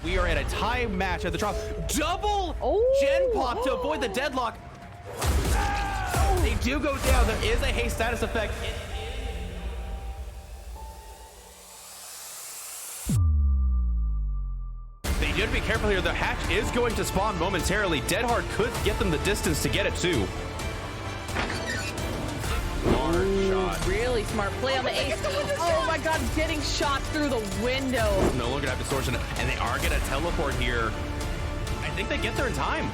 We are in a tie match at the top. Double gen pop to avoid the deadlock. They do go down. There is a haste status effect. They do have to be careful here. The hatch is going to spawn momentarily. Dead Hard could get them the distance to get it too. Really smart play on the ace. Oh my god, getting shot through the window. No longer have distortion, and they are gonna teleport here. I think they get there in time.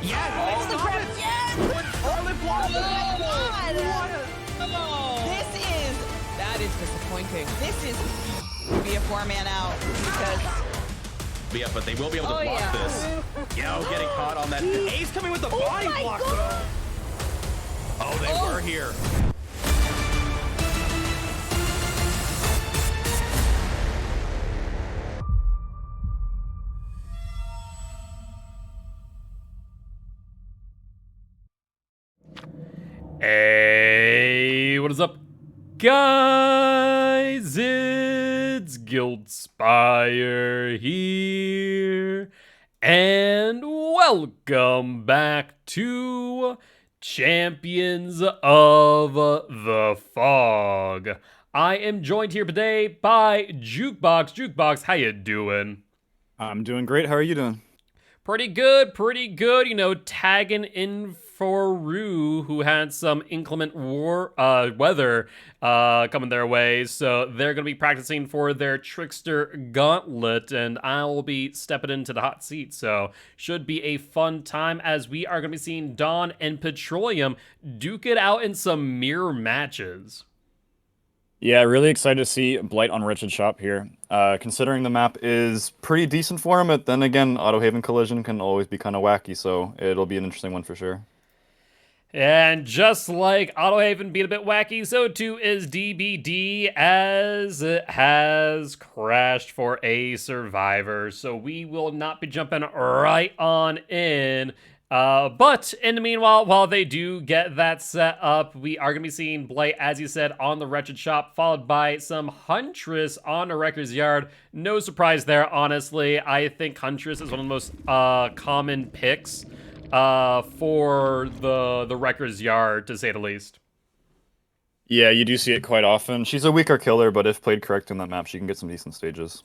Yes! Oh, the grab! Yes! Oh my god! That is disappointing. This is be a 4-man out because. But they will be able to block this. Yo, getting caught on that. Ace coming with the body block though. Oh, they were here. Hey, what is up, guys? It's Giltspire here, and welcome back to Champions of the Fog. I am joined here today by Jukebox. Jukebox, how you doing? I'm doing great. How are you doing? Pretty good, pretty good. You know, tagging in for Rue, who had some inclement weather coming their way, so they're going to be practicing for their Trickster Gauntlet, and I will be stepping into the hot seat, so should be a fun time as we are going to be seeing Dawn and Petroleum duke it out in some mirror matches. Yeah, really excited to see Blight on Wretched Shop here. Considering the map is pretty decent for him, but then again, Autohaven Collision can always be kind of wacky, so it'll be an interesting one for sure. And just like Autohaven being a bit wacky, so too is DBD, as it has crashed for a survivor. So we will not be jumping right on in. But in the meanwhile, while they do get that set up, we are going to be seeing Blight, as you said, on the Wretched Shop, followed by some Huntress on the Wrecker's Yard. No surprise there, honestly. I think Huntress is one of the most common picks for the Wrecker's Yard, to say the least. Yeah, you do see it quite often. She's a weaker killer, but if played correct in that map, she can get some decent stages.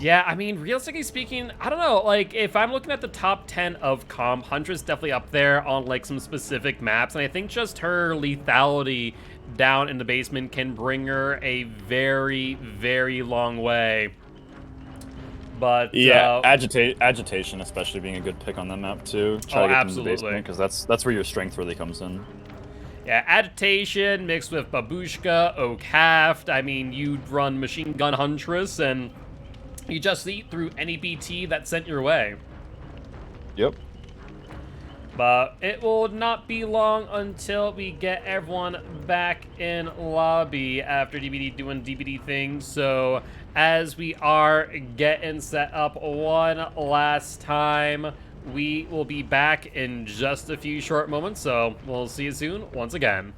Yeah, I mean, realistically speaking, I don't know, like, if I'm looking at the top 10 of comp, Huntress definitely up there on, like, some specific maps, and I think just her lethality down in the basement can bring her a very, very long way. But yeah, agitation, especially being a good pick on that map too. Try to get them to the basement, because that's where your strength really comes in. Yeah, agitation mixed with babushka, Okaft. I mean, you'd run machine gun Huntress, and you just eat through any BT that's sent your way. Yep. But it will not be long until we get everyone back in lobby after DBD doing DBD things. So as we are getting set up one last time, we will be back in just a few short moments. So we'll see you soon once again.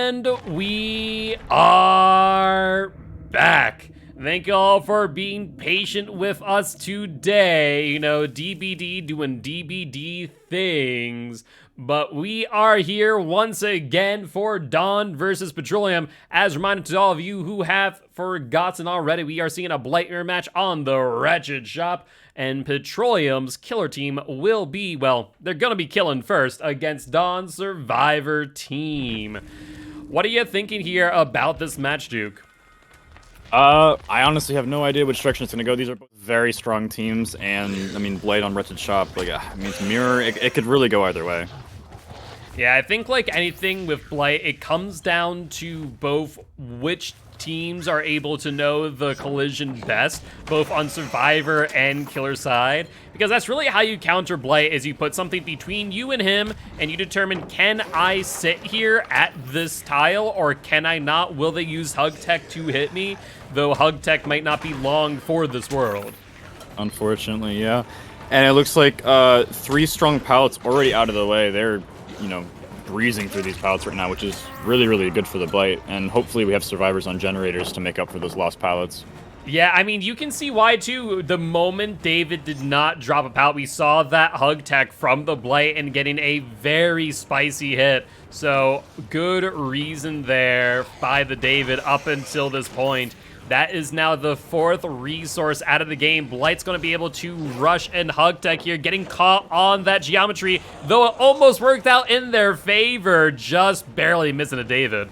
And we are back. Thank you all for being patient with us today. You know, DBD doing DBD things. But we are here once again for Dawn versus Petroleum. As a reminder to all of you who have forgotten already, we are seeing a Blight mirror match on the Wretched Shop. And Petroleum's killer team will be, well, they're going to be killing first against Dawn's Survivor team. What are you thinking here about this match, Juke? I honestly have no idea which direction it's going to go. These are both very strong teams, and, I mean, Blight on Wretched Shop, like, I mean, it's Mirror, it could really go either way. Yeah, I think like anything with Blight, it comes down to both which teams are able to know the collision best, both on Survivor and Killer side, because that's really how you counter Blight, is you put something between you and him, and you determine, can I sit here at this tile, or can I not? Will they use Hug Tech to hit me? Though Hug Tech might not be long for this world. Unfortunately, yeah. And it looks like 3 strong pallets already out of the way. They're, you know, breezing through these pallets right now, which is really, really good for the Blight. And hopefully we have survivors on generators to make up for those lost pallets. Yeah, I mean, you can see why, too. The moment David did not drop a pallet, we saw that Hug Tech from the Blight and getting a very spicy hit. So, good reason there by the David up until this point. That is now the 4th resource out of the game. Blight's going to be able to rush and Hug Tech here, getting caught on that geometry, though it almost worked out in their favor, just barely missing a David.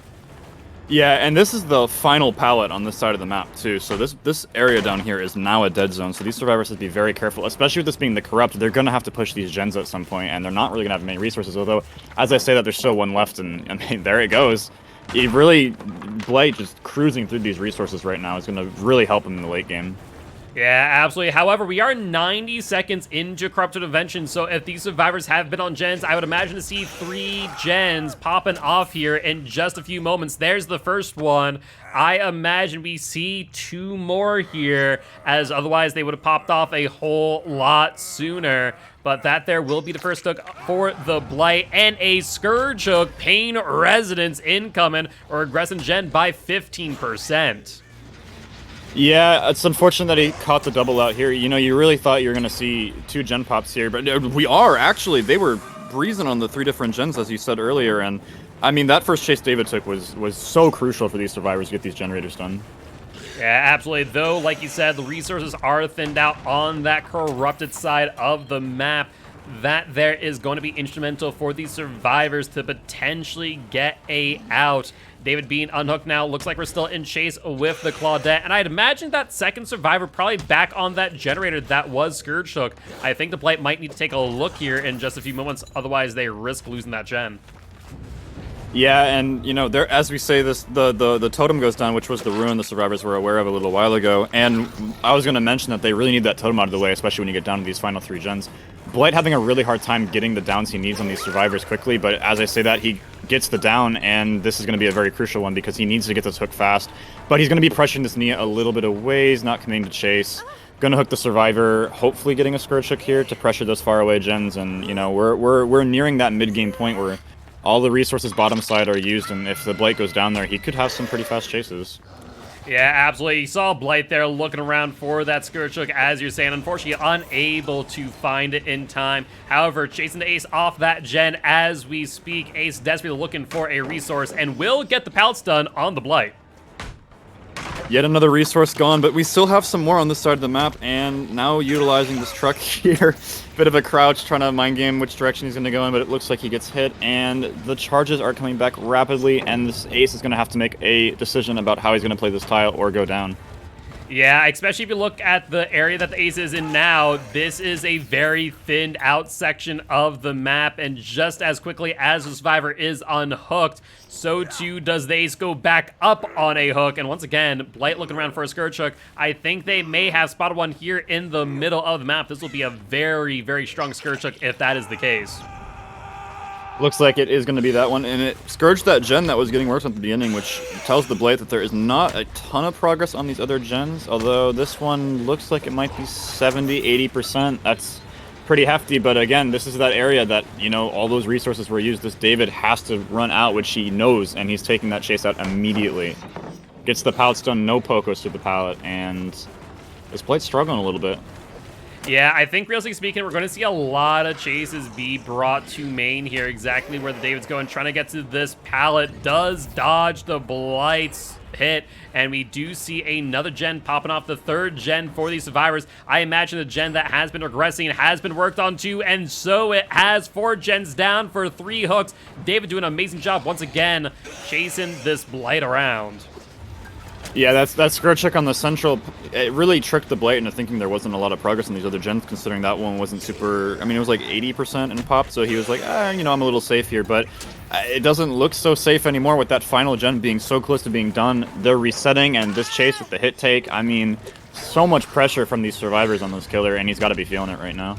Yeah, and this is the final pallet on this side of the map, too. So this area down here is now a dead zone, so these survivors have to be very careful, especially with this being the Corrupt. They're going to have to push these gens at some point, and they're not really going to have many resources, although, as I say that, there's still one left, and I mean, there it goes. It really, Blight just cruising through these resources right now is going to really help him in the late game. Yeah, absolutely. However, we are 90 seconds into Corrupted Invention, so if these survivors have been on gens, I would imagine to see 3 gens popping off here in just a few moments. There's the first one. I imagine we see 2 more here, as otherwise they would have popped off a whole lot sooner. But that there will be the first hook for the Blight, and a Scourge hook. Pain Residence incoming, or aggressing gen by 15%. Yeah, it's unfortunate that he caught the double out here. You know, you really thought you were going to see 2 gen pops here, but we are, actually. They were breezing on the 3 different gens, as you said earlier, and, I mean, that first chase David took was so crucial for these survivors to get these generators done. Yeah, absolutely. Though, like you said, the resources are thinned out on that Corrupted side of the map. That there is going to be instrumental for these survivors to potentially get a out. David being unhooked now. Looks like we're still in chase with the Claudette. And I'd imagine that second survivor probably back on that generator that was Scourge Hook. I think the Blight might need to take a look here in just a few moments. Otherwise, they risk losing that gen. Yeah, and, you know, there, as we say this, the totem goes down, which was the ruin the survivors were aware of a little while ago. And I was going to mention that they really need that totem out of the way, especially when you get down to these final 3 gens. Blight having a really hard time getting the downs he needs on these survivors quickly, but as I say that, he gets the down, and this is going to be a very crucial one because he needs to get this hook fast. But he's going to be pressuring this Nia a little bit of ways, not committing to chase. Going to hook the survivor, hopefully getting a Scourge hook here to pressure those faraway gens, and, you know, we're nearing that mid-game point where all the resources bottom side are used, and if the Blight goes down there, he could have some pretty fast chases. Yeah, absolutely. You saw Blight there looking around for that Scourge hook, as you're saying. Unfortunately, unable to find it in time. However, chasing the Ace off that gen as we speak. Ace desperately looking for a resource and will get the pallets done on the Blight. Yet another resource gone, but we still have some more on this side of the map, and now utilizing this truck here. Bit of a crouch, trying to mind game which direction he's going to go in, but it looks like he gets hit, and the charges are coming back rapidly, and this Ace is going to have to make a decision about how he's going to play this tile or go down. Yeah, especially if you look at the area that the Ace is in now, this is a very thinned out section of the map, and just as quickly as the survivor is unhooked, so too does the Ace go back up on a hook. And once again, Blight looking around for a Scourge hook. I think they may have spotted one here in the middle of the map. This will be a very, very strong Scourge hook if that is the case. Looks like it is going to be that one, and it scourged that gen that was getting worked at the beginning, which tells the Blight that there is not a ton of progress on these other gens, although this one looks like it might be 70-80%. That's pretty hefty, but again, this is that area that, you know, all those resources were used. This David has to run out, which he knows, and he's taking that chase out immediately. Gets the pallet stun, no pokos to the pallet, and this Blight's struggling a little bit. Yeah, I think realistically speaking, we're going to see a lot of chases be brought to main here, exactly where the David's going, trying to get to this pallet. Does dodge the Blight's hit, and we do see another gen popping off, the third gen for these survivors. I imagine the gen that has been regressing has been worked on too, and so it has. 4 gens down for 3 hooks. David doing an amazing job once again, chasing this Blight around. Yeah, that Scourge check on the central, it really tricked the Blight into thinking there wasn't a lot of progress in these other gens, considering that one wasn't super, I mean, it was like 80% in pop, so he was like, you know, I'm a little safe here, but it doesn't look so safe anymore with that final gen being so close to being done. They're resetting, and this chase with the hit take, I mean, so much pressure from these survivors on this killer, and he's got to be feeling it right now.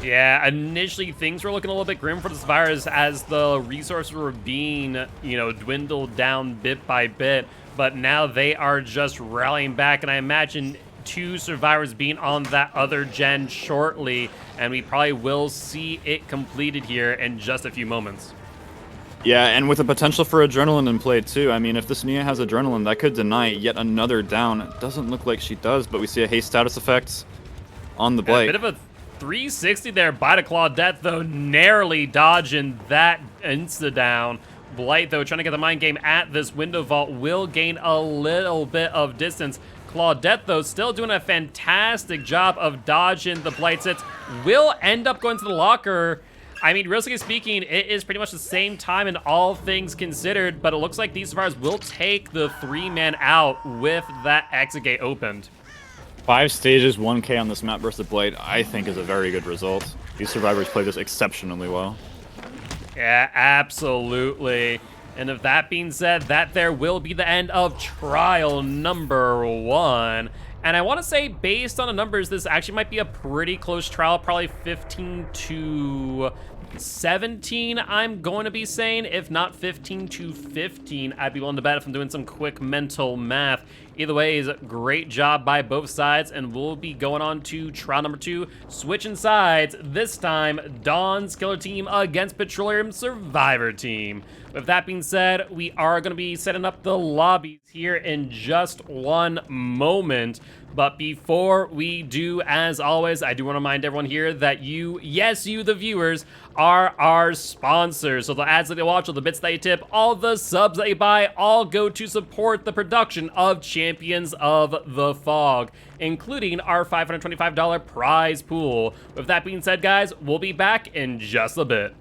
Yeah, initially things were looking a little bit grim for the survivors as the resources were being, you know, dwindled down bit by bit. But now they are just rallying back, and I imagine 2 survivors being on that other gen shortly, and we probably will see it completed here in just a few moments. Yeah, and with the potential for adrenaline in play too. I mean, if this Nia has adrenaline, that could deny yet another down. It doesn't look like she does, but we see a haste status effect on the Blight. A bit of a 360 there by the Claudette, though, narrowly dodging that insta-down. Blight, though, trying to get the mind game at this window vault, will gain a little bit of distance. Claudette, though, still doing a fantastic job of dodging the Blight's hits. Will end up going to the locker. I mean, realistically speaking, it is pretty much the same time in all things considered, but it looks like these survivors will take the 3-man out with that exit gate opened. 5 stages, 1K on this map versus Blight, I think is a very good result. These survivors play this exceptionally well. Yeah, absolutely. And if that being said, that there will be the end of trial number 1. And I want to say, based on the numbers, this actually might be a pretty close trial, probably 15 to 17, I'm going to be saying. If not 15 to 15, I'd be willing to bet if I'm doing some quick mental math. Either way, is a great job by both sides, and we'll be going on to trial number 2, switching sides. This time, Dawn's killer team against Petroleum survivor team. With that being said, we are going to be setting up the lobbies here in just one moment. But before we do, as always, I do want to remind everyone here that you, yes, you, the viewers, are our sponsors. So the ads that you watch, all the bits that you tip, all the subs that you buy, all go to support the production of Champions of the Fog, including our $525 prize pool. With that being said, guys, we'll be back in just a bit.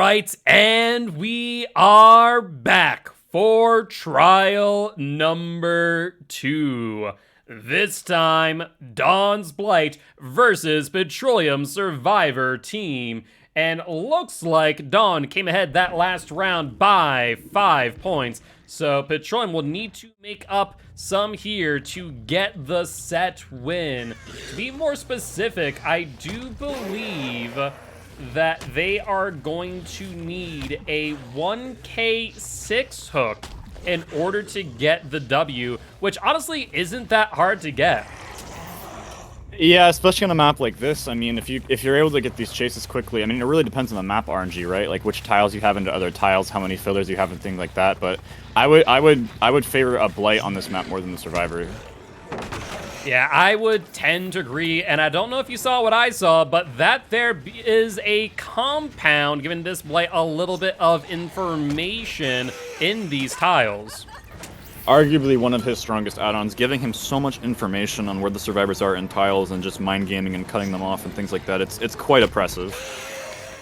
right, and we are back for trial number 2. This time, Dawn's Blight versus Petroleum Survivor Team. And looks like Dawn came ahead that last round by 5 points. So Petroleum will need to make up some here to get the set win. To be more specific, I do believe that they are going to need a 1K6 hook in order to get the W, which honestly isn't that hard to get. Yeah, especially on a map like this. I mean, if you're able to get these chases quickly, I mean, it really depends on the map RNG, right? Like which tiles you have into other tiles, how many fillers you have, and things like that. But I would favor a Blight on this map more than the Survivor. Yeah, I would tend to agree, and I don't know if you saw what I saw, but that there is a compound giving this Blight a little bit of information in these tiles. Arguably one of his strongest add-ons, giving him so much information on where the survivors are in tiles and just mind gaming and cutting them off and things like that. It's quite oppressive.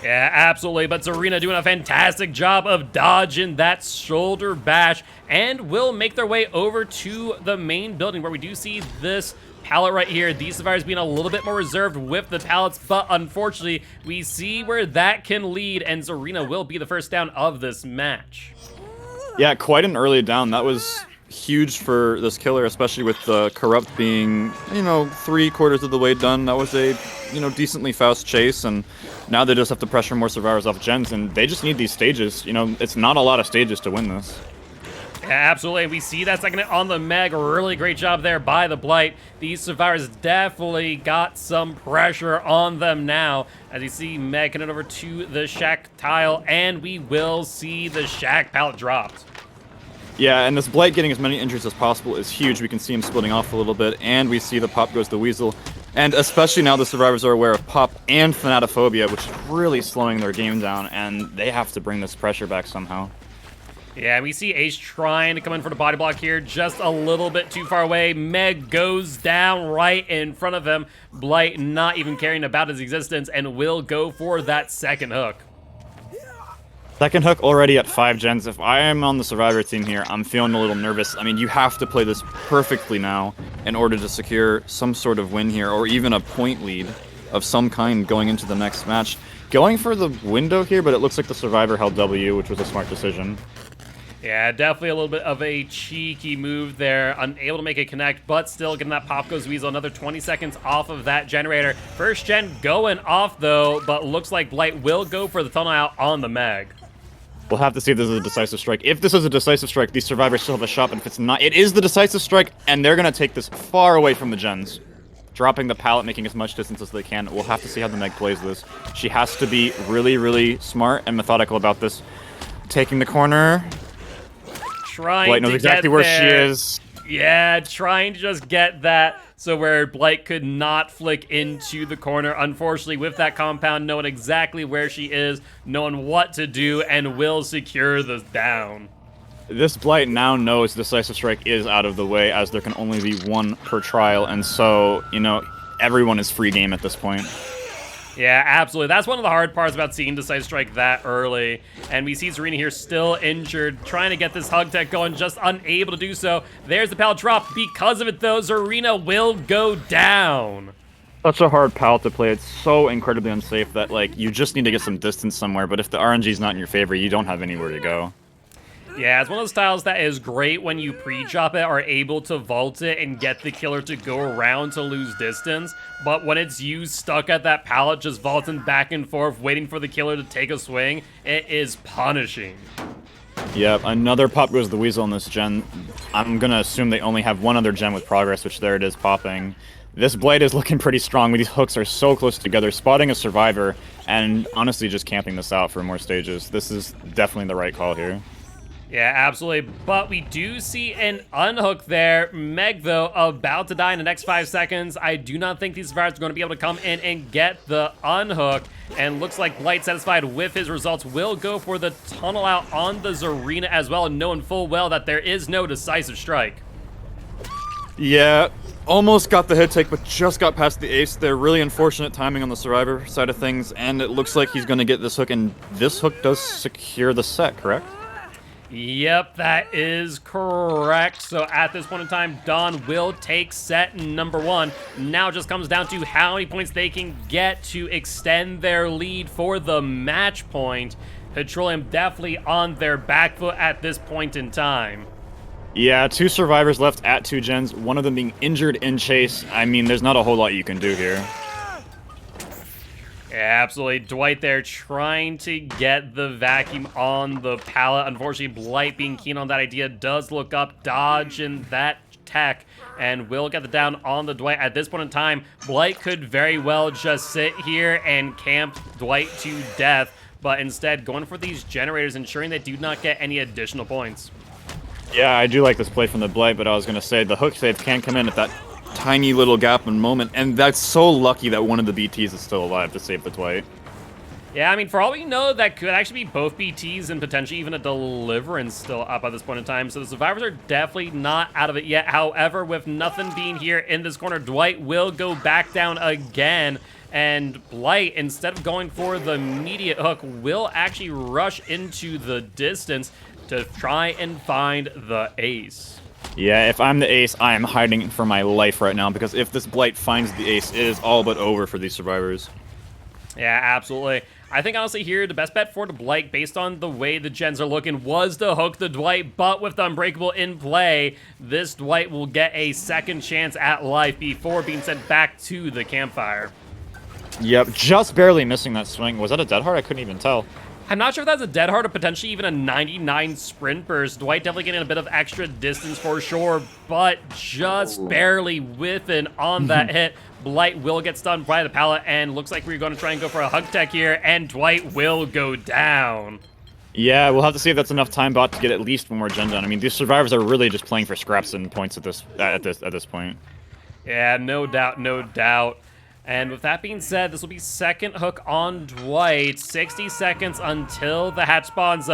Yeah, absolutely, but Zarina doing a fantastic job of dodging that shoulder bash and will make their way over to the main building where we do see this pallet right here. These survivors being a little bit more reserved with the pallets, but unfortunately, we see where that can lead, and Zarina will be the first down of this match. Yeah, quite an early down. That was huge for this killer, especially with the Corrupt being, 3/4 of the way done. That was a, decently fast chase, and now they just have to pressure more survivors off gens, and they just need these stages. It's not a lot of stages to win this. Yeah, absolutely. We see that second hit on the Meg. Really great job there by the Blight. These survivors definitely got some pressure on them now. As you see Meg heading over to the shack tile, and we will see the shack pallet dropped. Yeah, and this Blight getting as many injuries as possible is huge. We can see him splitting off a little bit, and we see the Pop goes the Weasel. And especially now the survivors are aware of Pop and Fanatophobia, which is really slowing their game down, and they have to bring this pressure back somehow. Yeah, we see Ace trying to come in for the body block here, just a little bit too far away. Meg goes down right in front of him. Blight not even caring about his existence and will go for that second hook. Second hook already at 5 gens. If I am on the Survivor team here, I'm feeling a little nervous. I mean, you have to play this perfectly now in order to secure some sort of win here, or even a point lead of some kind going into the next match. Going for the window here, but it looks like the Survivor held W, which was a smart decision. Yeah, definitely a little bit of a cheeky move there. Unable to make a connect, but still getting that Pop Goes Weasel. Another 20 seconds off of that generator. First gen going off, though, but looks like Blight will go for the tunnel out on the Meg. We'll have to see if this is a decisive strike. If this is a decisive strike, these survivors still have a shot, but if it's not, it is the decisive strike, and they're going to take this far away from the gens. Dropping the pallet, making as much distance as they can. We'll have to see how the Meg plays this. She has to be really, really smart and methodical about this. Taking the corner. Blight knows exactly where she is. Yeah, trying to just get that so where Blight could not flick into the corner. Unfortunately, with that compound, knowing exactly where she is, knowing what to do, and will secure the down. This Blight now knows Decisive Strike is out of the way, as there can only be one per trial, and so, everyone is free game at this point. Yeah, absolutely. That's one of the hard parts about seeing Decisive Strike that early. And we see Serena here still injured, trying to get this hug tech going, just unable to do so. There's the pallet drop. Because of it, though, Zarina will go down. Such a hard pallet to play. It's so incredibly unsafe that, you just need to get some distance somewhere, but if the RNG is not in your favor, you don't have anywhere to go. Yeah, it's one of those tiles that is great when you pre-drop it, are able to vault it and get the killer to go around to lose distance. But when it's you stuck at that pallet, just vaulting back and forth, waiting for the killer to take a swing, it is punishing. Yep, another Pop Goes the Weasel in this gen. I'm going to assume they only have one other gen with progress, which there it is popping. This Blade is looking pretty strong. These hooks are so close together. Spotting a survivor and honestly just camping this out for more stages. This is definitely the right call here. Yeah, absolutely. But we do see an unhook there. Meg, though, about to die in the next 5 seconds. I do not think these survivors are going to be able to come in and get the unhook. And looks like Blight, satisfied with his results, will go for the tunnel out on the Zarina as well, knowing full well that there is no decisive strike. Yeah, almost got the hit take, but just got past the ace there. Really unfortunate timing on the survivor side of things, and it looks like he's going to get this hook, and this hook does secure the set, correct? Yep, that is correct. So at this point in time, Dawn will take set number 1. Now it just comes down to how many points they can get to extend their lead for the match point. Petroleum definitely on their back foot at this point in time. Yeah, 2 survivors left at 2 gens, one of them being injured in chase. I mean, there's not a whole lot you can do here. Yeah, absolutely. Dwight there trying to get the vacuum on the pallet. Unfortunately, Blight being keen on that idea does look up, dodging that tech, and will get the down on the Dwight. At this point in time, Blight could very well just sit here and camp Dwight to death, but instead going for these generators, ensuring they do not get any additional points. Yeah, I do like this play from the Blight, but I was going to say the hook save can come in at that tiny little gap and moment, and that's so lucky that one of the BTs is still alive to save the Dwight. Yeah, I mean, for all we know, that could actually be both BTs and potentially even a Deliverance still up at this point in time. So the survivors are definitely not out of it yet. However, with nothing being here in this corner, Dwight will go back down again. And Blight, instead of going for the immediate hook, will actually rush into the distance to try and find the ace. Yeah, if I'm the ace, I am hiding for my life right now, because if this Blight finds the ace, it is all but over for these survivors. Yeah, absolutely. I think honestly here, the best bet for the Blight, based on the way the gens are looking, was to hook the Dwight, but with the Unbreakable in play, this Dwight will get a second chance at life before being sent back to the campfire. Yep, just barely missing that swing. Was that a dead hard? I couldn't even tell. I'm not sure if that's a dead hard or potentially even a 99 sprint burst. Dwight definitely getting a bit of extra distance for sure, but just barely whiffing on that hit. Blight will get stunned by the pallet, and looks like we're going to try and go for a hug tech here, and Dwight will go down. Yeah, we'll have to see if that's enough time bot to get at least one more gen done. I mean, these survivors are really just playing for scraps and points at this point. Yeah, no doubt, no doubt. And with that being said, this will be second hook on Dwight. 60 seconds until the hatch spawns.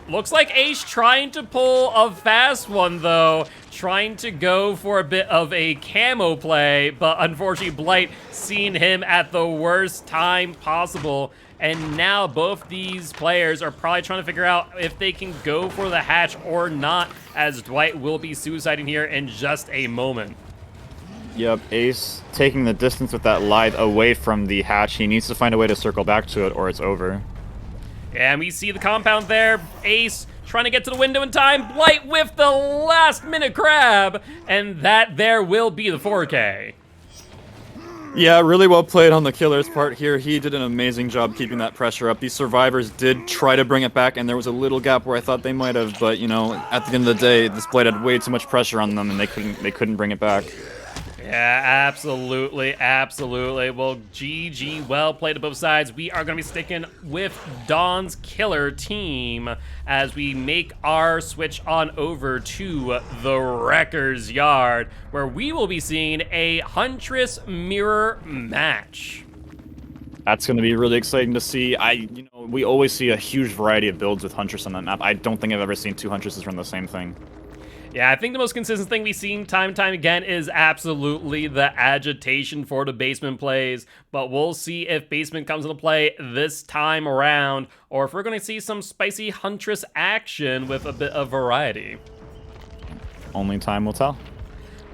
Looks like Ace trying to pull a fast one, though. Trying to go for a bit of a camo play, but unfortunately Blight seeing him at the worst time possible. And now both these players are probably trying to figure out if they can go for the hatch or not, as Dwight will be suiciding here in just a moment. Yep, Ace taking the distance with that light away from the hatch. He needs to find a way to circle back to it or it's over. And we see the compound there. Ace trying to get to the window in time. Blight with the last minute grab. And that there will be the 4K. Yeah, really well played on the killer's part here. He did an amazing job keeping that pressure up. These survivors did try to bring it back, and there was a little gap where I thought they might have, but you know, at the end of the day, this Blight had way too much pressure on them, and they couldn't bring it back. Yeah, absolutely, absolutely. Well, GG, well played to both sides. We are going to be sticking with Dawn's killer team as we make our switch on over to the Wrecker's Yard, where we will be seeing a Huntress mirror match. That's going to be really exciting to see. We always see a huge variety of builds with Huntress on that map. I don't think I've ever seen 2 Huntresses run the same thing. Yeah, I think the most consistent thing we've seen time and time again is absolutely the agitation for the basement plays, but we'll see if basement comes into play this time around, or if we're going to see some spicy Huntress action with a bit of variety. Only time will tell.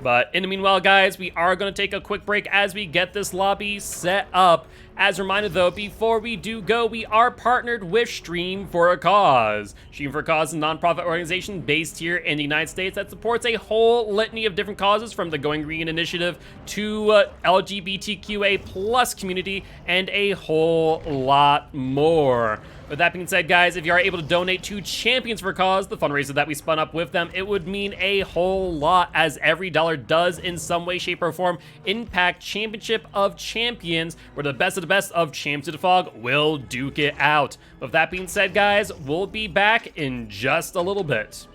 But in the meanwhile, guys, we are going to take a quick break as we get this lobby set up. As a reminder, though, before we do go, we are partnered with Stream for a Cause. Stream for a Cause is a nonprofit organization based here in the United States that supports a whole litany of different causes, from the Going Green initiative to LGBTQA plus community and a whole lot more. With that being said, guys, if you are able to donate to Champions for a Cause, the fundraiser that we spun up with them, it would mean a whole lot, as every dollar does in some way, shape, or form impact Championship of Champions, where the best of Champs of the Fog will duke it out. With that being said, guys, we'll be back in just a little bit.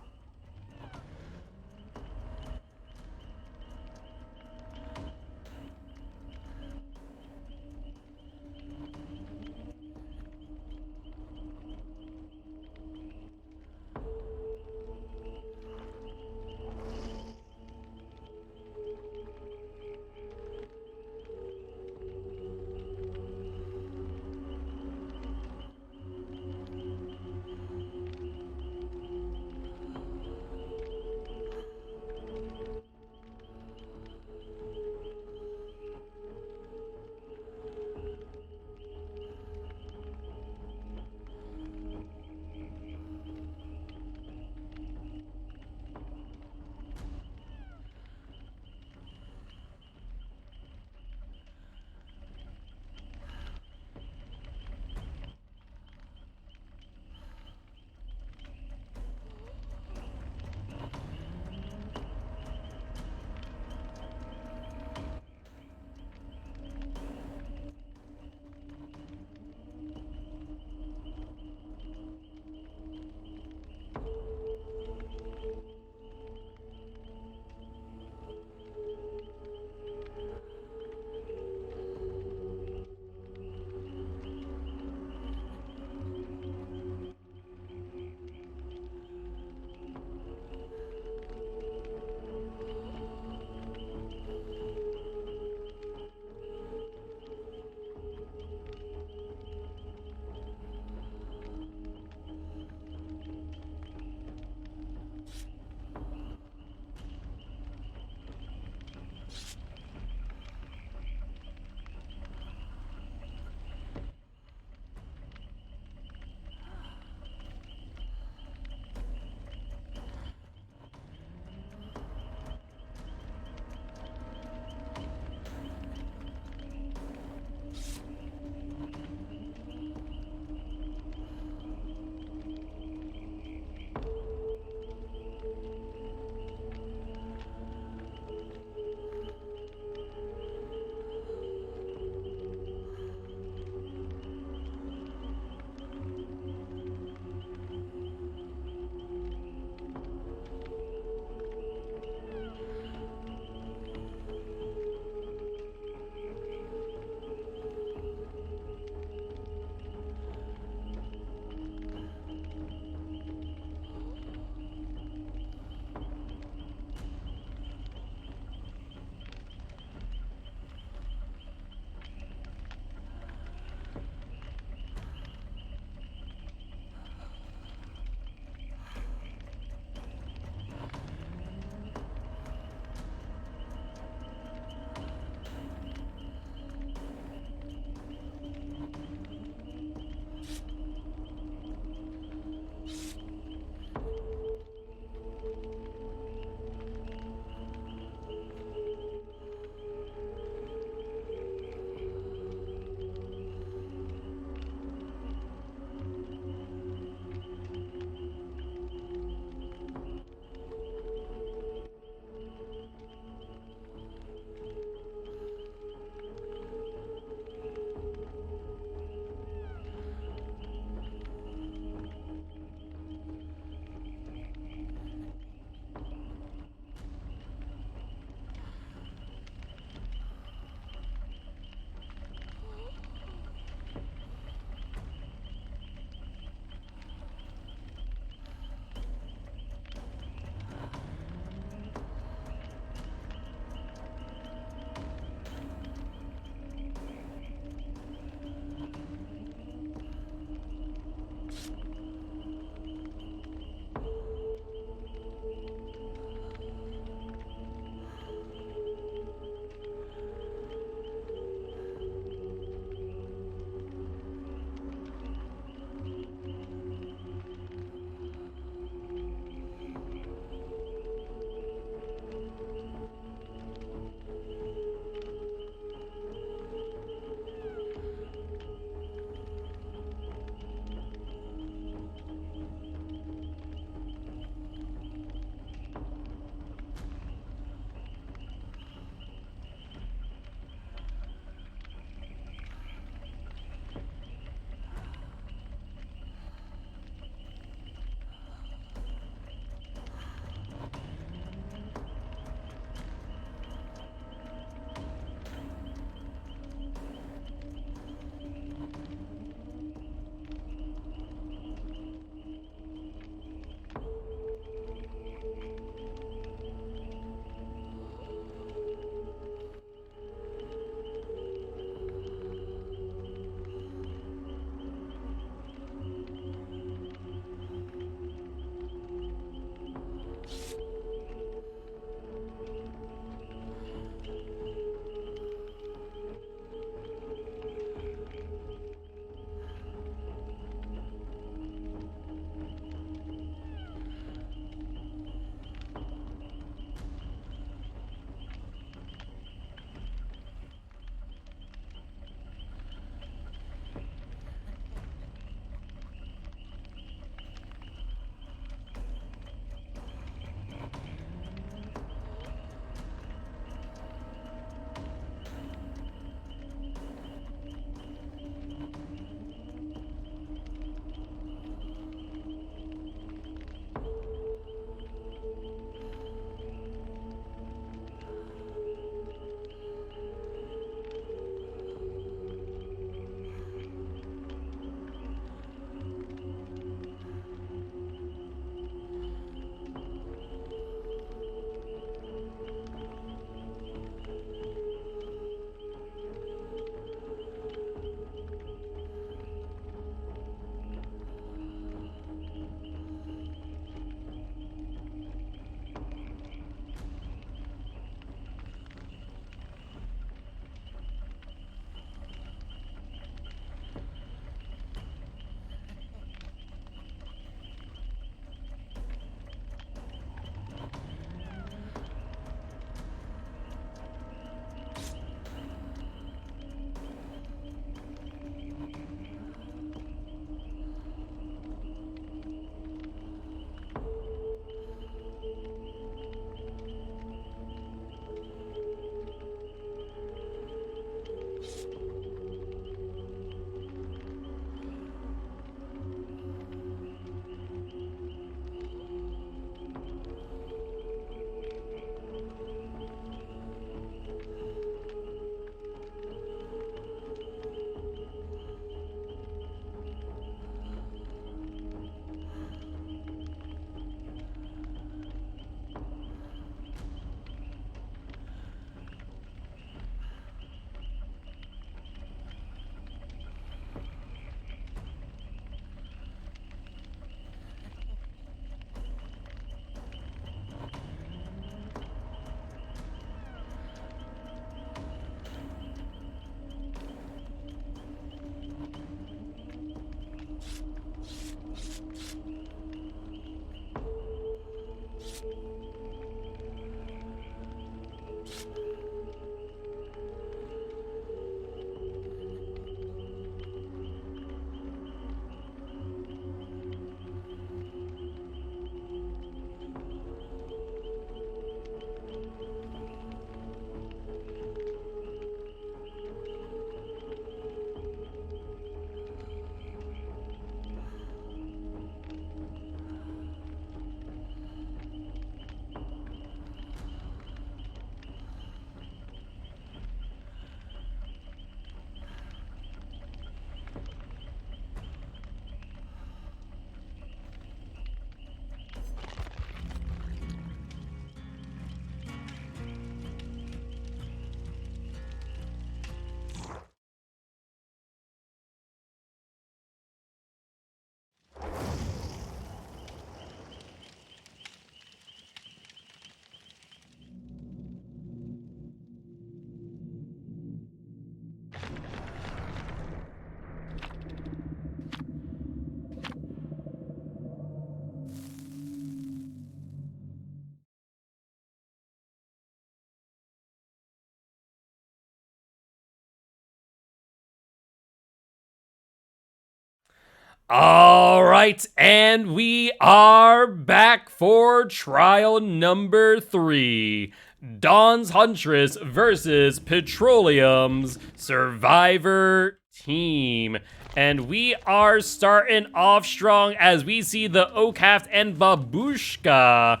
All right, and we are back for trial number 3. Dawn's Huntress versus Petroleum's Survivor team. And we are starting off strong as we see the Okaft and Babushka.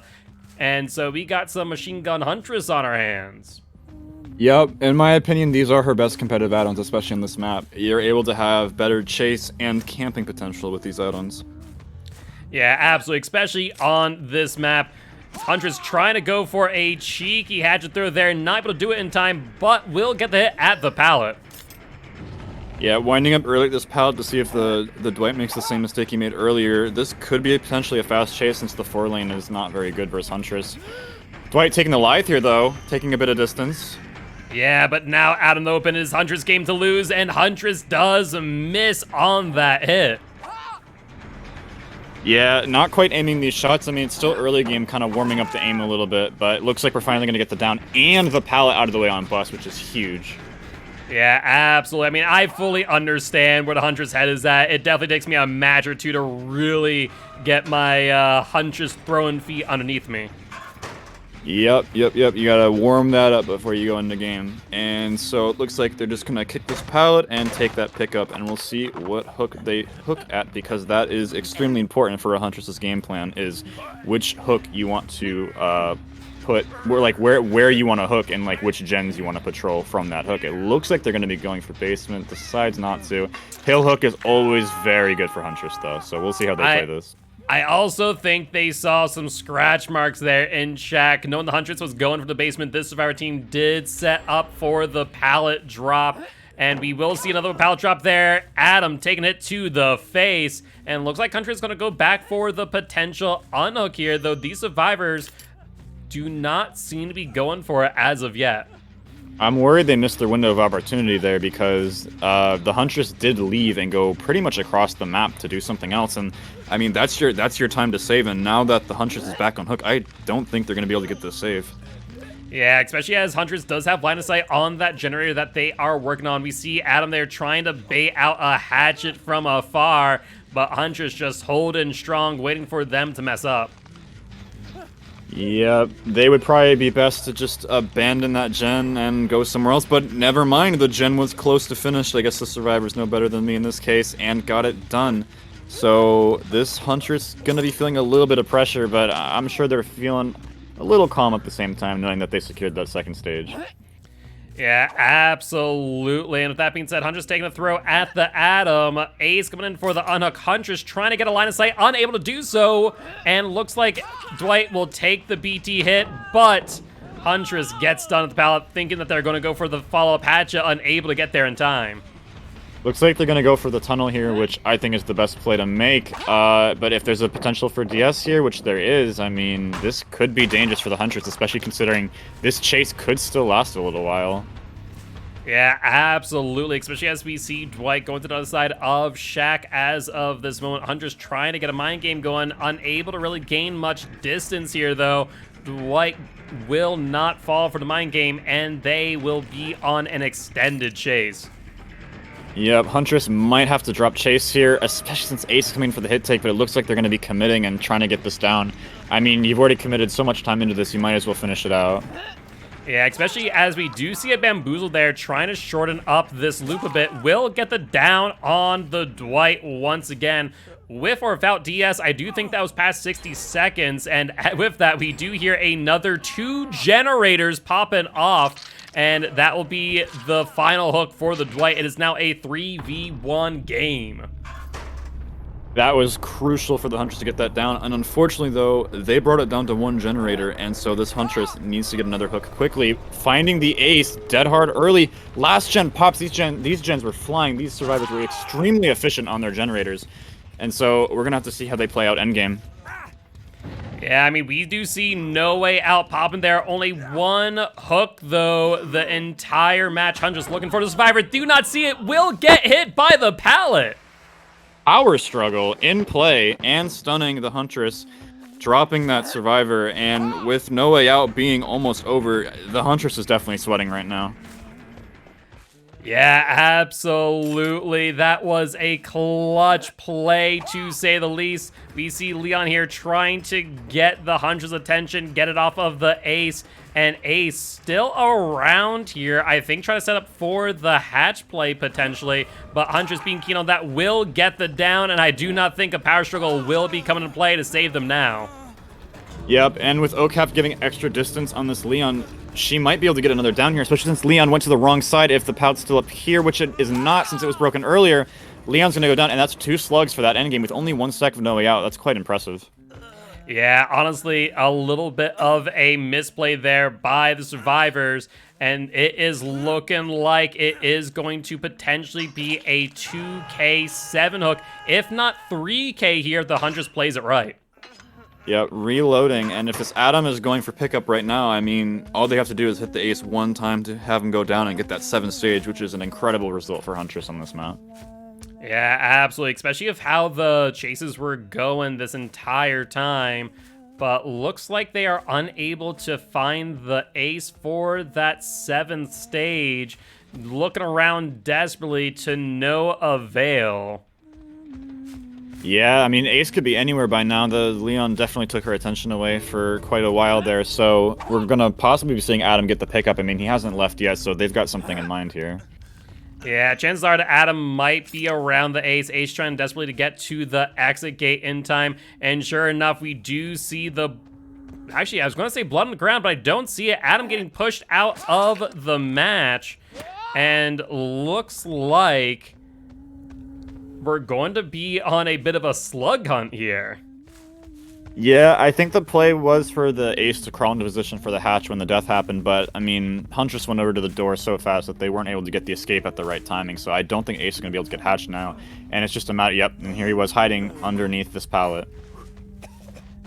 And so we got some Machine Gun Huntress on our hands. Yep, in my opinion, these are her best competitive add-ons, especially in this map. You're able to have better chase and camping potential with these add-ons. Yeah, absolutely, especially on this map. Huntress trying to go for a cheeky hatchet throw there, not able to do it in time, but will get the hit at the pallet. Yeah, winding up early at this pallet to see if the Dwight makes the same mistake he made earlier. This could be potentially a fast chase since the 4 lane is not very good versus Huntress. Dwight taking the Lithe here, though, taking a bit of distance. Yeah, but now out in the open is Huntress' game to lose, and Huntress does miss on that hit. Yeah, not quite aiming these shots. I mean, it's still early game, kind of warming up the aim a little bit, but it looks like we're finally going to get the down and the pallet out of the way on bus, which is huge. Yeah, absolutely. I mean, I fully understand where the Huntress head is at. It definitely takes me a match or two to really get my Huntress throwing feet underneath me. Yep. You gotta warm that up before you go into game. And so it looks like they're just gonna kick this pallet and take that pickup, and we'll see what hook they hook at, because that is extremely important for a Huntress's game plan, is which hook you want to put, where you want to hook, and like which gens you want to patrol from that hook. It looks like they're gonna be going for basement, decides not to. Hill hook is always very good for Huntress though, so we'll see how they play this. I also think they saw some scratch marks there in Shaq. Knowing the Huntress was going for the basement, this Survivor team did set up for the pallet drop. And we will see another pallet drop there. Adam taking it to the face. And looks like Huntress is going to go back for the potential unhook here, though these Survivors do not seem to be going for it as of yet. I'm worried they missed their window of opportunity there, because the Huntress did leave and go pretty much across the map to do something else, and I mean that's your time to save. And now that the Huntress is back on hook, I don't think they're gonna be able to get this save. Yeah, especially as Huntress does have line of sight on that generator that they are working on. We see Adam there trying to bait out a hatchet from afar, but Huntress just holding strong, waiting for them to mess up. Yeah, they would probably be best to just abandon that gen and go somewhere else, but never mind, the gen was close to finish. I guess the Survivors know better than me in this case, and got it done. So this Huntress gonna be feeling a little bit of pressure, but I'm sure they're feeling a little calm at the same time, knowing that they secured that second stage. Yeah, absolutely. And with that being said, Huntress taking a throw at the Adam. Ace coming in for the unhook. Huntress trying to get a line of sight, unable to do so. And looks like Dwight will take the BT hit, but Huntress gets done at the pallet, thinking that they're going to go for the follow-up hatchet, unable to get there in time. Looks like they're going to go for the tunnel here, which I think is the best play to make. But if there's a potential for DS here, which there is, I mean, this could be dangerous for the Huntress, especially considering this chase could still last a little while. Yeah, absolutely, especially as we see Dwight going to the other side of Shaq as of this moment. Huntress trying to get a mind game going, unable to really gain much distance here, though. Dwight will not fall for the mind game, and they will be on an extended chase. Yep, Huntress might have to drop chase here, especially since Ace is coming for the hit take, but it looks like they're going to be committing and trying to get this down. I mean, you've already committed so much time into this, you might as well finish it out. Yeah, especially as we do see a Bamboozle there trying to shorten up this loop a bit. Will get the down on the Dwight once again. With or without DS, I do think that was past 60 seconds, and with that, we do hear another 2 generators popping off. And that will be the final hook for the Dwight. It is now a 3v1 game. That was crucial for the Huntress to get that down. And unfortunately, though, they brought it down to 1 generator. And so this Huntress needs to get another hook quickly. Finding the ace dead hard early. Last gen pops. These gens were flying. These Survivors were extremely efficient on their generators. And so we're going to have to see how they play out endgame. Yeah, I mean, we do see No Way Out popping there. Only 1 hook, though, the entire match. Huntress looking for the Survivor. Do not see it. Will get hit by the pallet. Power struggle in play and stunning the Huntress, dropping that Survivor. And with No Way Out being almost over, the Huntress is definitely sweating right now. Yeah, absolutely. That was a clutch play, to say the least. We see Leon here trying to get the Huntress' attention, get it off of the Ace, and Ace still around here. I think trying to set up for the hatch play, potentially, but Huntress being keen on that will get the down, and I do not think a power struggle will be coming into play to save them now. Yep, and with OCAP giving extra distance on this Leon, she might be able to get another down here, especially since Leon went to the wrong side. If the Pout's still up here, which it is not since it was broken earlier, Leon's going to go down, and that's 2 slugs for that endgame with only 1 sec of no way out. That's quite impressive. Yeah, honestly, a little bit of a misplay there by the survivors, and it is looking like it is going to potentially be a 2K 7-hook, if not 3K here if the Huntress plays it right. Yeah, reloading, and if this Adam is going for pickup right now, I mean, all they have to do is hit the Ace 1 time to have him go down and get that 7th stage, which is an incredible result for Huntress on this map. Yeah, absolutely, especially of how the chases were going this entire time, but looks like they are unable to find the Ace for that 7th stage, looking around desperately to no avail. Yeah, I mean, Ace could be anywhere by now. The Leon definitely took her attention away for quite a while there, so we're gonna possibly be seeing Adam get the pickup. I mean, he hasn't left yet, so they've got something in mind here. Yeah, chances are that Adam might be around the Ace. Ace trying desperately to get to the exit gate in time, and sure enough, we do see the... Actually, I was going to say blood on the ground, but I don't see it. Adam getting pushed out of the match, and looks like we're going to be on a bit of a slug hunt here. Yeah, I think the play was for the Ace to crawl into position for the hatch when the death happened, but, I mean, Huntress went over to the door so fast that they weren't able to get the escape at the right timing, so I don't think Ace is going to be able to get hatched now. And it's just a matter, yep, and here he was hiding underneath this pallet.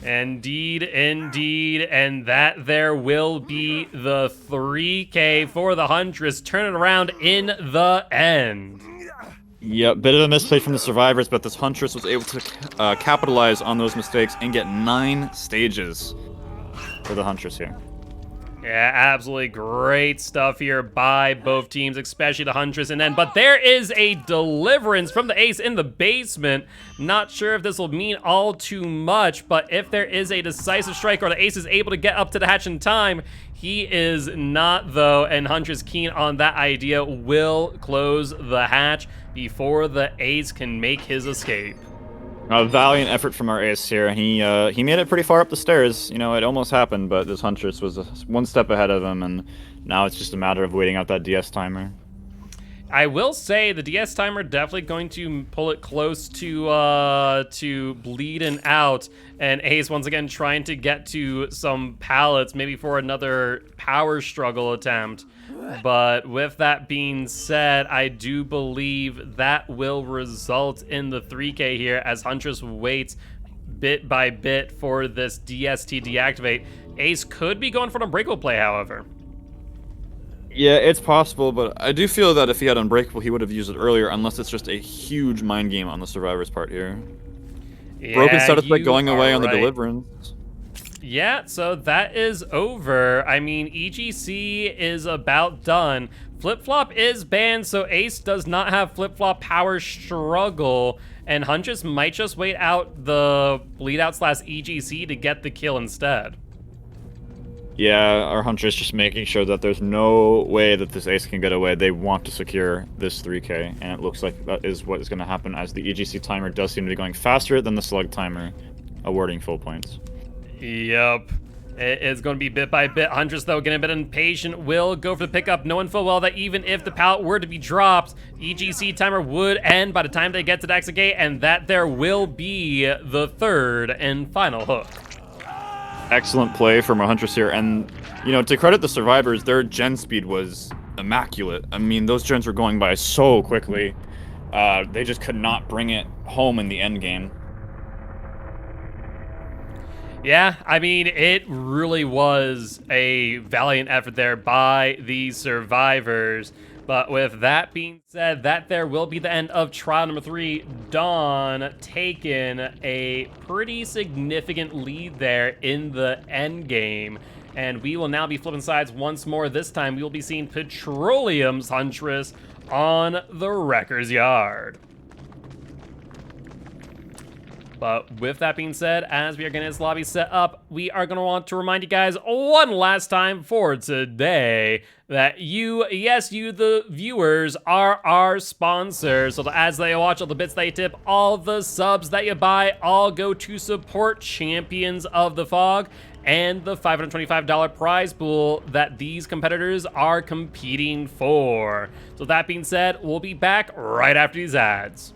Indeed, indeed, and that there will be the 3K for the Huntress. Turn it around in the end. Yeah, bit of a misplay from the survivors, but this Huntress was able to capitalize on those mistakes and get 9 stages for the Huntress here. Yeah, absolutely great stuff here by both teams, especially the Huntress. And then, but there is a deliverance from the Ace in the basement. Not sure if this will mean all too much, but if there is a decisive strike or the Ace is able to get up to the hatch in time, he is not, though, and Huntress, keen on that idea, will close the hatch before the Ace can make his escape. A valiant effort from our Ace here. He made it pretty far up the stairs. You know, it almost happened, but this Huntress was 1 step ahead of him, and now it's just a matter of waiting out that DS timer. I will say the DS timer definitely going to pull it close to bleeding out, and Ace once again trying to get to some pallets, maybe for another power struggle attempt. But with that being said, I do believe that will result in the 3K here as Huntress waits bit by bit for this DST deactivate. Ace could be going for an unbreakable play, however. Yeah, it's possible, but I do feel that if he had Unbreakable, he would have used it earlier, unless it's just a huge mind game on the Survivor's part here. Yeah, Broken status plate going away on the Deliverance. Yeah, so that is over. I mean, EGC is about done. Flip-flop is banned, so Ace does not have flip-flop power struggle, and Huntress might just wait out the bleed out / EGC to get the kill instead. Yeah, our Huntress just making sure that there's no way that this Ace can get away. They want to secure this 3K, and it looks like that is what is going to happen as the EGC timer does seem to be going faster than the slug timer, awarding full points. Yep. It is going to be bit by bit. Huntress, though, getting a bit impatient, will go for the pickup, knowing full well that even if the pallet were to be dropped, EGC timer would end by the time they get to the exit gate, and that there will be the 3rd and final hook. Excellent play from our Huntress here, and, you know, to credit the survivors, their gen speed was immaculate. I mean, those gens were going by so quickly. They just could not bring it home in the end game. Yeah, I mean, it really was a valiant effort there by the survivors. But with that being said, that there will be the end of trial number 3. Dawn taking a pretty significant lead there in the end game. And we will now be flipping sides once more. This time we will be seeing Petroleum's Huntress on the Wrecker's Yard. But with that being said, as we are getting this lobby set up, we are going to want to remind you guys one last time for today that you, yes, you, the viewers, are our sponsors. So the ads that you watch, all the bits that you tip, all the subs that you buy, all go to support Champions of the Fog and the $525 prize pool that these competitors are competing for. So that being said, we'll be back right after these ads.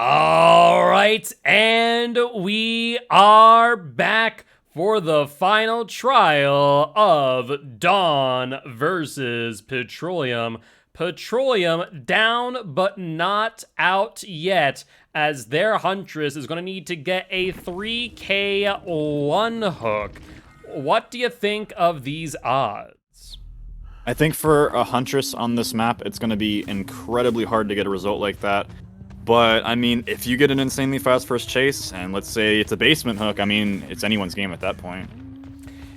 All right, and we are back for the final trial of Dawn versus Petroleum. Petroleum down but not out yet, as their Huntress is going to need to get a 3K one hook. What do you think of these odds? I think for a Huntress on this map, it's going to be incredibly hard to get a result like that. But, I mean, if you get an insanely fast first chase, and let's say it's a basement hook, I mean, it's anyone's game at that point.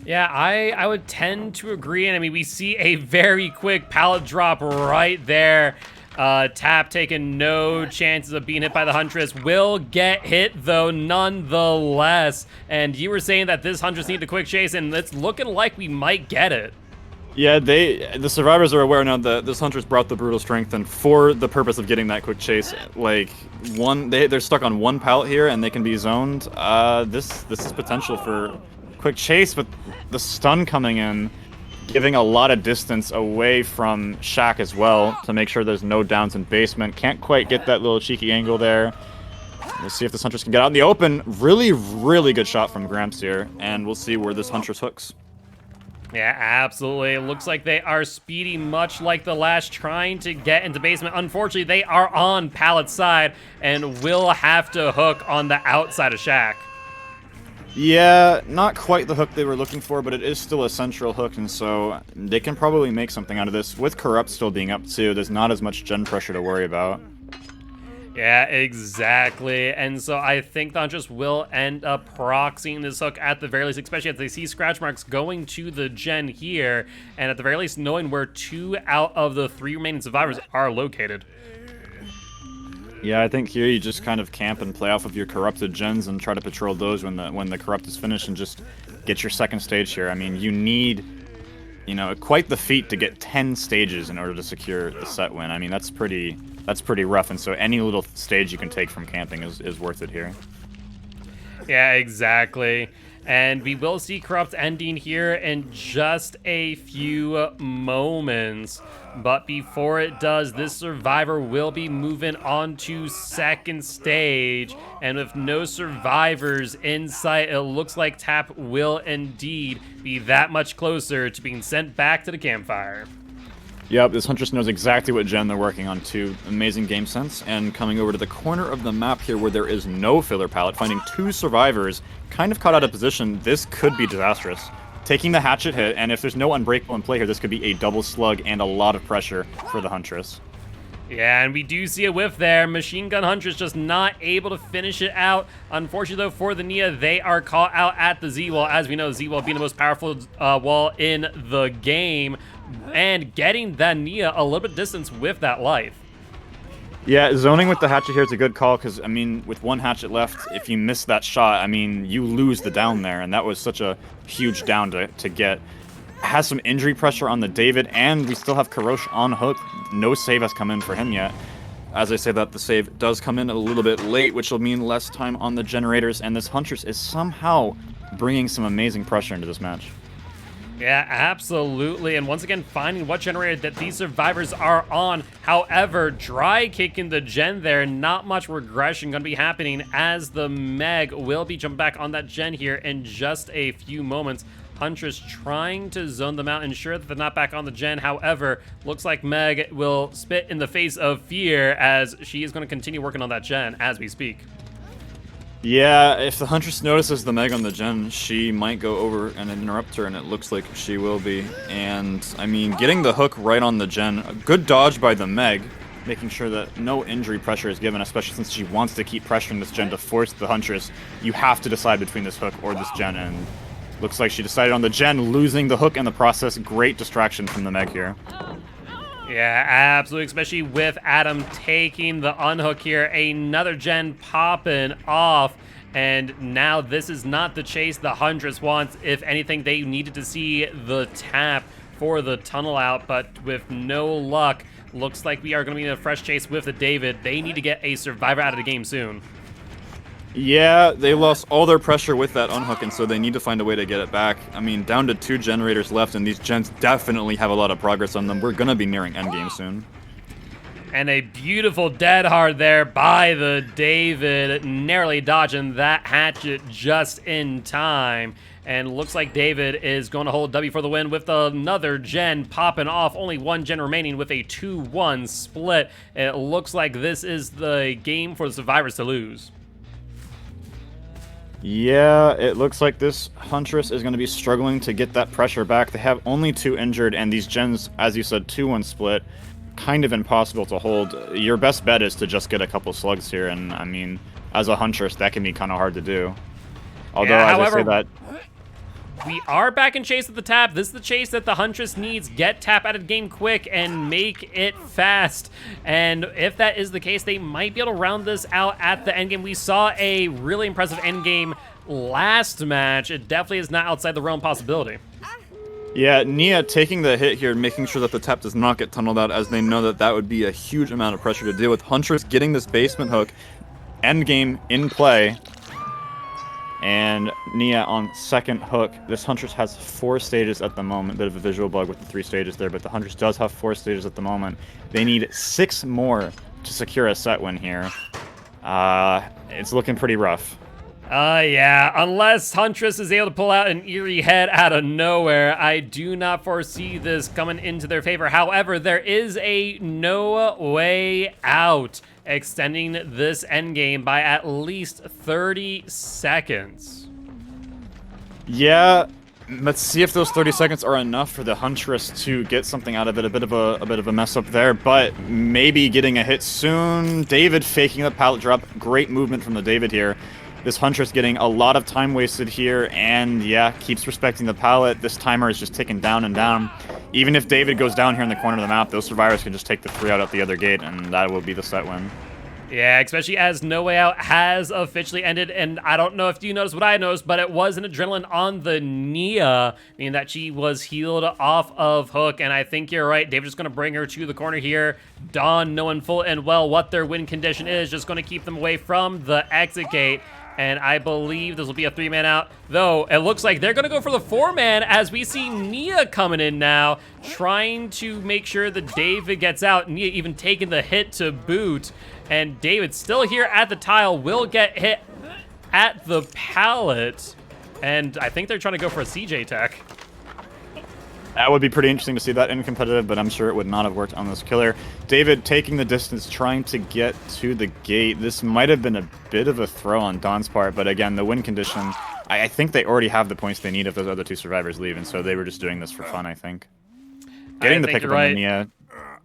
Yeah, I would tend to agree, and I mean, we see a very quick pallet drop right there. Tap taking no chances of being hit by the Huntress. Will get hit, though, nonetheless. And you were saying that this Huntress needed a quick chase, and it's looking like we might get it. Yeah, the survivors are aware now that this Huntress brought the brutal strength, and for the purpose of getting that quick chase, like they're stuck on one pallet here, and they can be zoned. This is potential for quick chase, but the stun coming in, giving a lot of distance away from Shack as well to make sure there's no downs in basement. Can't quite get that little cheeky angle there. We'll see if this Huntress can get out in the open. Really, really good shot from Gramps here, and we'll see where this Huntress hooks. Yeah, absolutely. It looks like they are speedy, much like the last, trying to get into basement. Unfortunately, they are on pallet side and will have to hook on the outside of Shack. Yeah, not quite the hook they were looking for, but it is still a central hook, and so they can probably make something out of this. With Corrupt still being up too, there's not as much gen pressure to worry about. Yeah, exactly. And so I think the Huntress will end up proxying this hook at the very least, especially as they see scratch marks going to the gen here, and at the very least knowing where 2 out of the 3 remaining survivors are located. Yeah, I think here you just kind of camp and play off of your corrupted gens and try to patrol those when the corrupt is finished and just get your second stage here. I mean, you need, quite the feat to get 10 stages in order to secure the set win. I mean, that's pretty rough, and so any little stage you can take from camping is worth it here. Yeah, exactly. And we will see Corrupt ending here in just a few moments. But before it does, this survivor will be moving on to second stage. And with no survivors in sight, it looks like Tap will indeed be that much closer to being sent back to the campfire. Yep, this Huntress knows exactly what gen they're working on too. Amazing game sense. And coming over to the corner of the map here where there is no filler pallet, finding 2 survivors, kind of caught out of position. This could be disastrous. Taking the hatchet hit, and if there's no unbreakable in play here, this could be a double slug and a lot of pressure for the Huntress. Yeah, and we do see a whiff there. Machine Gun Huntress just not able to finish it out. Unfortunately, though, for the Nia, they are caught out at the Z-Wall. As we know, Z-Wall being the most powerful wall in the game, and getting that Nia a little bit distance with that life. Yeah, zoning with the hatchet here is a good call, because, I mean, with 1 hatchet left, if you miss that shot, I mean, you lose the down there, and that was such a huge down to get. Has some injury pressure on the David, and we still have Karosh on hook. No save has come in for him yet. As I say that, the save does come in a little bit late, which will mean less time on the generators, and this Huntress is somehow bringing some amazing pressure into this match. Yeah, absolutely. And once again, finding what generator that these survivors are on. However, dry kicking the gen there, not much regression going to be happening as the Meg will be jumping back on that gen here in just a few moments. Huntress trying to zone them out, ensure that they're not back on the gen. However, looks like Meg will spit in the face of fear as she is going to continue working on that gen as we speak. Yeah, if the Huntress notices the Meg on the gen, she might go over and interrupt her, and it looks like she will be. And, I mean, getting the hook right on the gen, a good dodge by the Meg, making sure that no injury pressure is given, especially since she wants to keep pressuring this gen to force the Huntress. You have to decide between this hook or this gen, and looks like she decided on the gen, losing the hook in the process. Great distraction from the Meg here. Yeah, absolutely, especially with Adam taking the unhook here. Another gen popping off, and now this is not the chase the Huntress wants. If anything, they needed to see the tap for the tunnel out, but with no luck, looks like we are going to be in a fresh chase with the David. They need to get a survivor out of the game soon. Yeah, they lost all their pressure with that unhook, and so they need to find a way to get it back. I mean, down to 2 generators left, and these gens definitely have a lot of progress on them. We're going to be nearing endgame soon. And a beautiful dead hard there by the David, narrowly dodging that hatchet just in time. And looks like David is going to hold W for the win with another gen popping off. Only one gen remaining with a 2-1 split. It looks like this is the game for the survivors to lose. Yeah, it looks like this Huntress is going to be struggling to get that pressure back. They have only 2 injured, and these gens, as you said, 2-1 split, kind of impossible to hold. Your best bet is to just get a couple slugs here, and I mean, as a Huntress, that can be kind of hard to do. Although, yeah, as however, I say that... we are back in chase at the tap. This is the chase that the Huntress needs. Get tap out of game quick and make it fast. And if that is the case, they might be able to round this out at the endgame. We saw a really impressive endgame last match. It definitely is not outside the realm of possibility. Yeah, Nia taking the hit here, making sure that the tap does not get tunneled out, as they know that that would be a huge amount of pressure to deal with. Huntress getting this basement hook, endgame in play. And Nia on second hook. This Huntress has 4 stages at the moment. Bit of a visual bug with the 3 stages there, but the Huntress does have 4 stages at the moment. They need 6 more to secure a set win here. It's looking pretty rough. Yeah, unless Huntress is able to pull out an eerie head out of nowhere, I do not foresee this coming into their favor. However, there is a no way out, extending this endgame by at least 30 seconds. Yeah, let's see if those 30 seconds are enough for the Huntress to get something out of it. A bit of a mess up there, but maybe getting a hit soon. David faking the pallet drop. Great movement from the David here. This Huntress getting a lot of time wasted here, and yeah, keeps respecting the pallet. This timer is just ticking down and down. Even if David goes down here in the corner of the map, those survivors can just take the 3 out at the other gate, and that will be the set win. Yeah, especially as No Way Out has officially ended, and I don't know if you noticed what I noticed, but it was an adrenaline on the Nia, meaning that she was healed off of Hook, and I think you're right. David's just going to bring her to the corner here. Dawn, knowing full and well what their win condition is, just going to keep them away from the exit gate. And I believe this will be a 3-man out, though it looks like they're going to go for the 4-man as we see Nia coming in now, trying to make sure that David gets out. Nia even taking the hit to boot, and David still here at the tile, will get hit at the pallet, and I think they're trying to go for a CJ tech. That would be pretty interesting to see that in competitive, but I'm sure it would not have worked on this killer. David taking the distance, trying to get to the gate. This might have been a bit of a throw on Don's part, but again, the win condition, I think they already have the points they need if those other 2 survivors leave, and so they were just doing this for fun, I think. Getting the pickup on the Nia.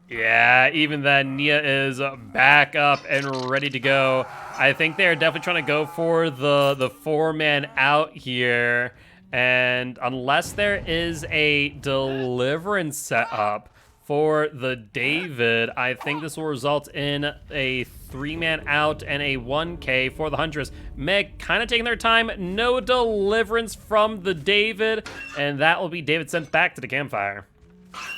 Yeah, even then, Nia is back up and ready to go. I think they're definitely trying to go for the 4-man out here. And unless there is a deliverance set up for the David, I think this will result in a 3-man out and a 1K for the Huntress. Meg kind of taking their time. No deliverance from the David, and that will be David sent back to the campfire.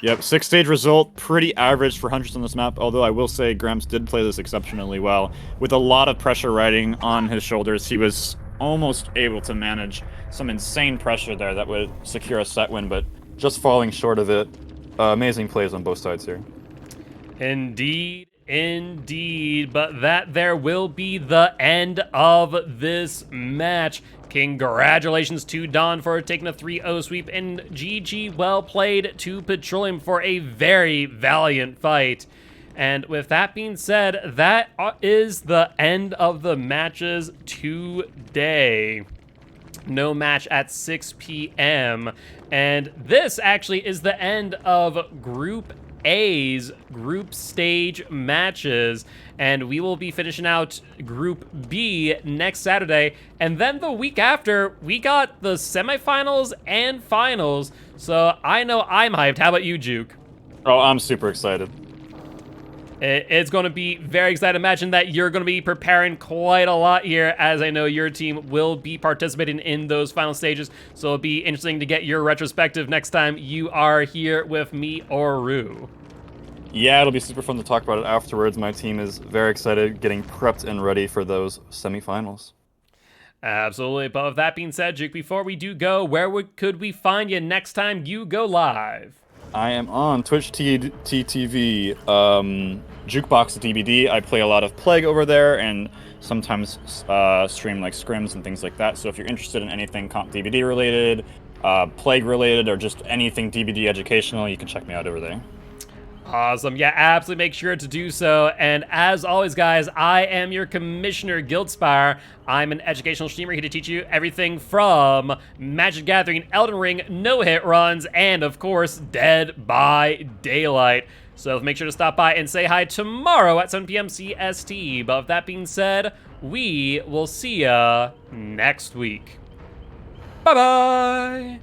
Yep, 6-stage result, pretty average for Huntress on this map, although I will say Gramps did play this exceptionally well. With a lot of pressure riding on his shoulders, he was almost able to manage some insane pressure there that would secure a set win, but just falling short of it. Amazing plays on both sides here. Indeed, indeed, but that there will be the end of this match. Congratulations to Don for taking a 3-0 sweep, and GG well played to Petroleum for a very valiant fight. And with that being said, that is the end of the matches today. No match at 6 p.m. And this actually is the end of Group A's group stage matches. And we will be finishing out Group B next Saturday. And then the week after, we got the semifinals and finals. So I know I'm hyped. How about you, Juke? Oh, I'm super excited. It's going to be very exciting. Imagine that you're going to be preparing quite a lot here, as I know your team will be participating in those final stages. So it'll be interesting to get your retrospective next time you are here with me or Rue. Yeah, it'll be super fun to talk about it afterwards. My team is very excited, getting prepped and ready for those semifinals. Absolutely. But with that being said, Juke, before we do go, where could we find you next time you go live? I am on Twitch TTV, JukeboxDBD. I play a lot of Plague over there, and sometimes stream like scrims and things like that. So if you're interested in anything comp DBD related, Plague related, or just anything DBD educational, you can check me out over there. Awesome. Yeah, absolutely make sure to do so. And as always, guys, I am your Commissioner Giltspire. I'm an educational streamer here to teach you everything from Magic Gathering, Elden Ring, no-hit runs, and of course, Dead by Daylight. So make sure to stop by and say hi tomorrow at 7 p.m. CST. But with that being said, we will see ya next week. Bye-bye!